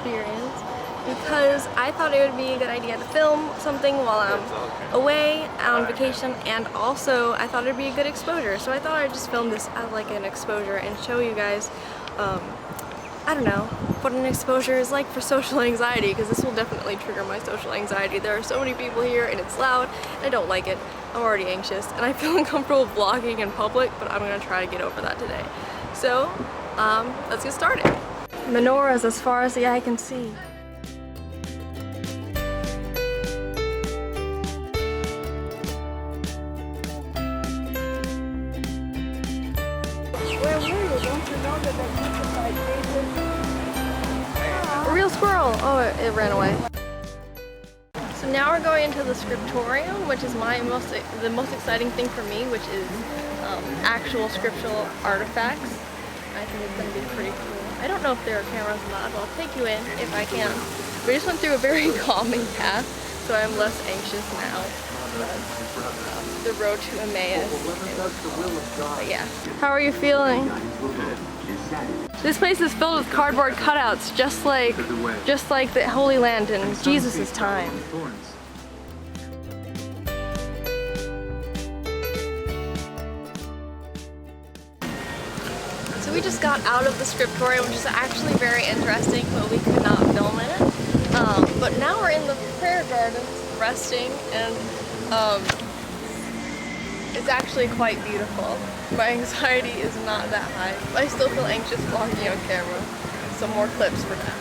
experience because I thought it would be a good idea to film something while I'm away on vacation, and also I thought it would be a good exposure. So I thought I'd just film this as like an exposure and show you guys, I don't know, what an exposure is like for social anxiety, because this will definitely trigger my social anxiety. There are so many people here and it's loud. I don't like it. I'm already anxious and I feel uncomfortable vlogging in public, but I'm gonna try to get over that today. So, let's get started. Menorahs as far as the eye can see. Where were you? Don't you know that a real squirrel! Oh, it ran away. So now we're going into the scriptorium, which is the most exciting thing for me, which is actual scriptural artifacts. I think it's going to be pretty cool. I don't know if there are cameras or not, but I'll take you in if I can. We just went through a very calming path, so I'm less anxious now. The road to Emmaus. But yeah. How are you feeling? This place is filled with cardboard cutouts, just like the Holy Land in Jesus' time. So we just got out of the scriptorium, which is actually very interesting, but we could not film in it. But now we're in the prayer gardens, resting, and it's actually quite beautiful. My anxiety is not that high. I still feel anxious vlogging on camera. Some more clips for that.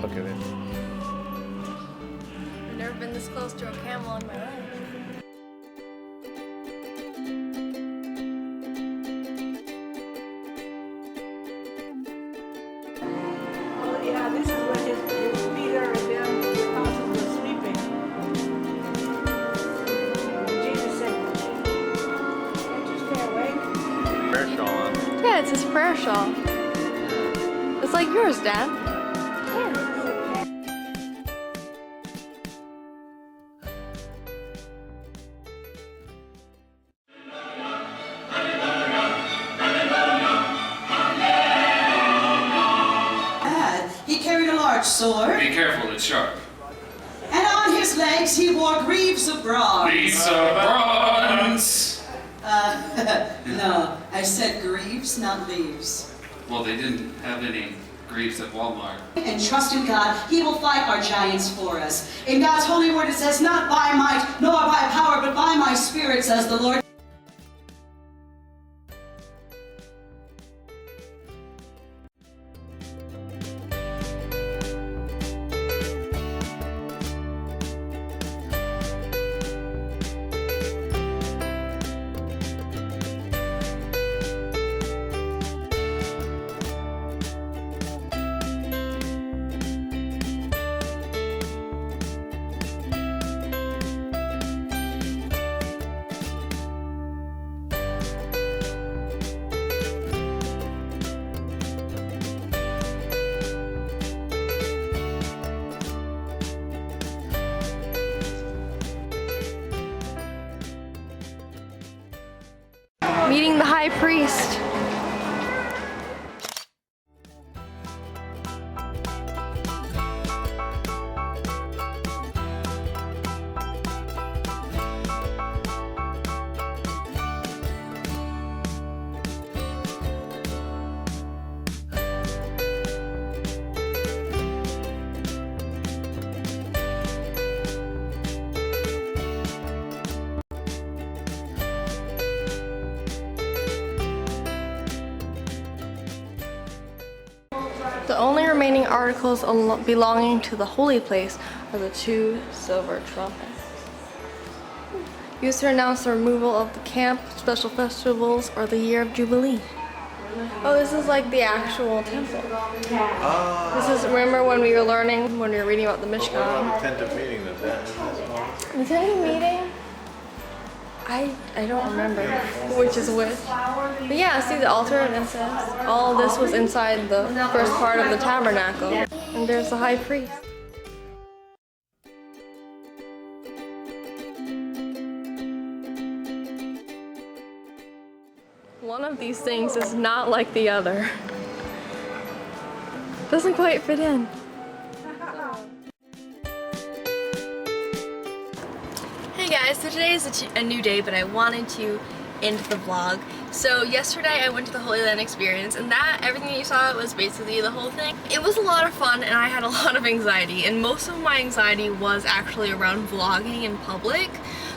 Okay then. I've never been this close to a camel in my life. Oh yeah, this is where his Peter and them the apostles were sleeping. Jesus said, "Don't you stay awake?" Prayer shawl on. Yeah, it's his prayer shawl. It's like yours, Dad. He carried a large sword. Be careful, it's sharp. And on his legs he wore greaves of bronze. Piece of bronze! No, I said greaves, not leaves. Well, they didn't have any greaves at Walmart. And trust in God, he will fight our giants for us. In God's holy word it says, not by might, nor by power, but by my spirit, says the Lord. Meeting the high priest. articles belonging to the holy place are the 2 silver trumpets. Used to announce the removal of the camp, special festivals, or the year of Jubilee. Oh, this is like the actual temple. This is, remember when we were learning, when we were reading about the Mishkan? Tent of meeting that The tent of meeting? I don't remember which is which. But yeah, see the altar and incense. All this was inside the first part of the tabernacle. And there's the high priest. One of these things is not like the other. Doesn't quite fit in. Hey guys, so today is a new day, but I wanted to end the vlog. So yesterday I went to the Holy Land experience, and everything you saw was basically the whole thing. It was a lot of fun, and I had a lot of anxiety, and most of my anxiety was actually around vlogging in public.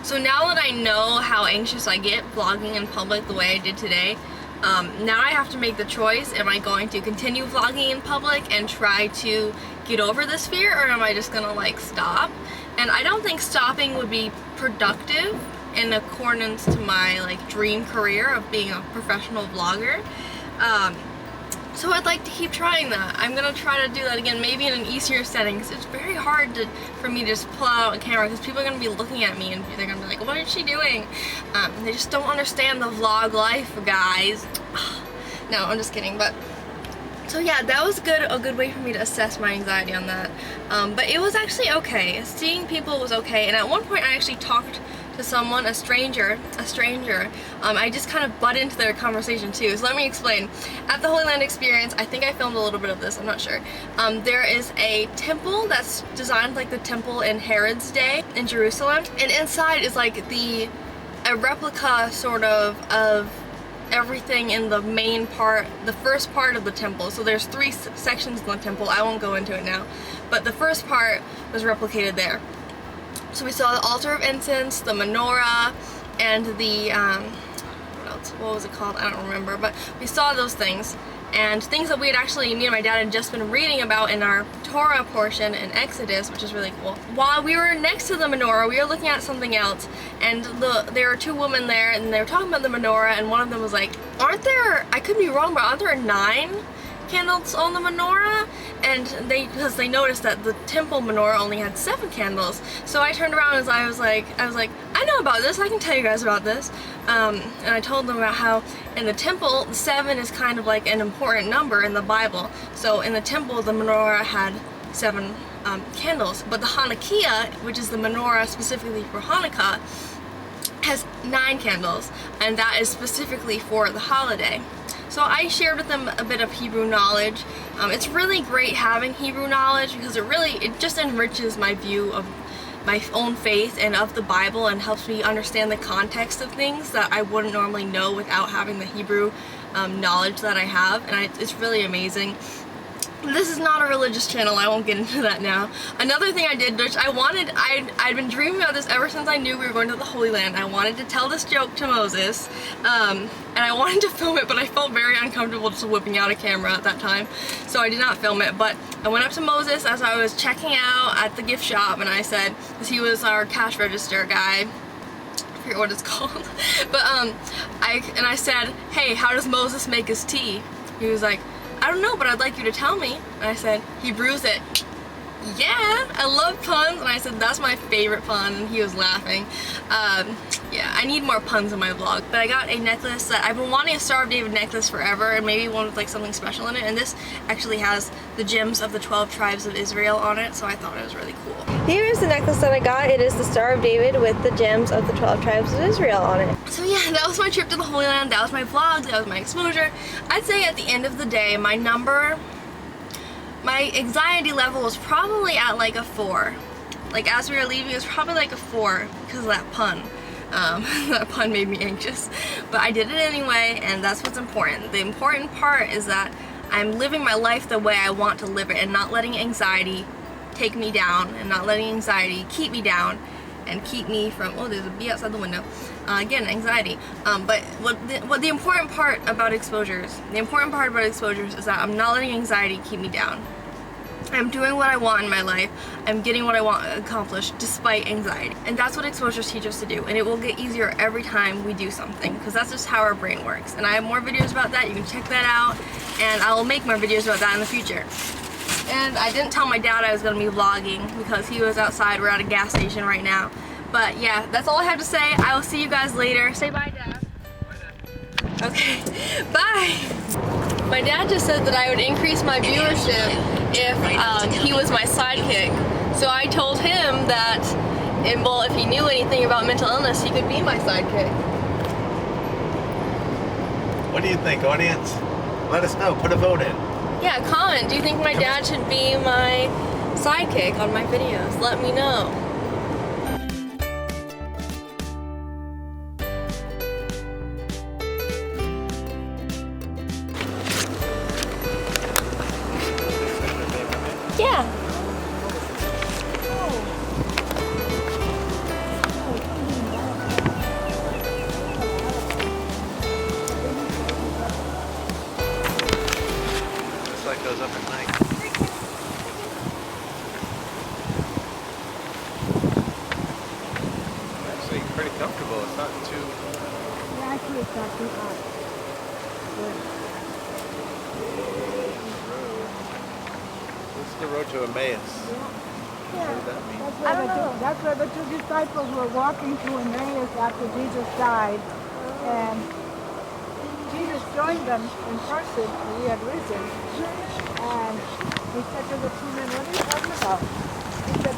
So now that I know how anxious I get vlogging in public the way I did today, now I have to make the choice. Am I going to continue vlogging in public and try to get over this fear, or am I just gonna like stop? And I don't think stopping would be productive in accordance to my like dream career of being a professional vlogger. So I'd like to keep trying that. I'm gonna try to do that again, maybe in an easier setting, because it's very hard for me to just pull out a camera, because people are gonna be looking at me and they're gonna be like, what is she doing? They just don't understand the vlog life, guys. No, I'm just kidding. But so yeah, that was a good way for me to assess my anxiety on that. But it was actually okay. Seeing people was okay, and at one point I actually talked to someone, a stranger. I just kind of butt into their conversation too. So let me explain. At the Holy Land experience, I think I filmed a little bit of this, I'm not sure. There is a temple that's designed like the temple in Herod's day in Jerusalem, and inside is like a replica sort of everything in the main part, the first part of the temple. So there's 3 sections in the temple. I won't go into it now, but the first part was replicated there. So we saw the altar of incense, the menorah, and the, what was it called? I don't remember, but we saw those things. And things that we had actually, me and my dad had just been reading about in our Torah portion in Exodus, which is really cool. While we were next to the menorah, we were looking at something else, and there were 2 women there, and they were talking about the menorah, and one of them was like, I could be wrong, but aren't there 9 candles on the menorah? And because they noticed that the temple menorah only had 7 candles. So I turned around and I was like, I know about this, I can tell you guys about this. And I told them about how in the temple, 7 is kind of like an important number in the Bible. So in the temple, the menorah had 7 candles, but the Hanukkah, which is the menorah specifically for Hanukkah, has 9 candles, and that is specifically for the holiday. So I shared with them a bit of Hebrew knowledge. It's really great having Hebrew knowledge, because it just enriches my view of my own faith and of the Bible, and helps me understand the context of things that I wouldn't normally know without having the Hebrew knowledge that I have, and it's really amazing. This is not a religious channel, I won't get into that now. Another thing I did, which I'd been dreaming about this ever since I knew we were going to the Holy Land. I wanted to tell this joke to Moses, and I wanted to film it, but I felt very uncomfortable just whipping out a camera at that time, so I did not film it. But I went up to Moses as I was checking out at the gift shop, and I said, because he was our cash register guy, I forget what it's called, but I said, hey, how does Moses make his tea? He was like, I don't know, but I'd like you to tell me. And I said, he brews it. Yeah, I love puns. And I said, that's my favorite pun, and he was laughing. Yeah, I need more puns in my vlog. But I got a necklace that I've been wanting, a Star of David necklace forever, and maybe one with like something special in it. And this actually has the gems of the 12 tribes of Israel on it, so I thought it was really cool. Here is the necklace that I got. It is the Star of David with the gems of the 12 tribes of Israel on it. So yeah, that was my trip to the Holy Land. That was my vlog. That was my exposure. I'd say at the end of the day, my anxiety level was probably at like a 4. Like as we were leaving, it was probably like a 4 because of that pun. That pun made me anxious, but I did it anyway, and that's what's important. The important part is that I'm living my life the way I want to live it, and not letting anxiety take me down, and not letting anxiety keep me down and keep me from, oh, there's a bee outside the window. Again, anxiety. But what the important part about exposures, is that I'm not letting anxiety keep me down. I'm doing what I want in my life. I'm getting what I want accomplished despite anxiety. And that's what exposures teach us to do. And it will get easier every time we do something, because that's just how our brain works. And I have more videos about that. You can check that out. And I will make more videos about that in the future. And I didn't tell my dad I was going to be vlogging because he was outside. We're at a gas station right now. But yeah, that's all I have to say. I will see you guys later. Say bye, Dad. Bye, Dad. Okay, bye. My dad just said that I would increase my viewership if he was my sidekick. So I told him that, well, if he knew anything about mental illness, he could be my sidekick. What do you think, audience? Let us know. Put a vote in. Yeah, comment. Do you think my dad should be my sidekick on my videos? Let me know. Yeah. This light goes up at night. Actually, pretty comfortable. It's not too. Yeah, actually, it's not too hot. This is the road to Emmaus. What does that mean? That's where the two disciples were walking to Emmaus after Jesus died. And Jesus joined them in person when he had risen. And he said to the two men, what are you talking about? He said,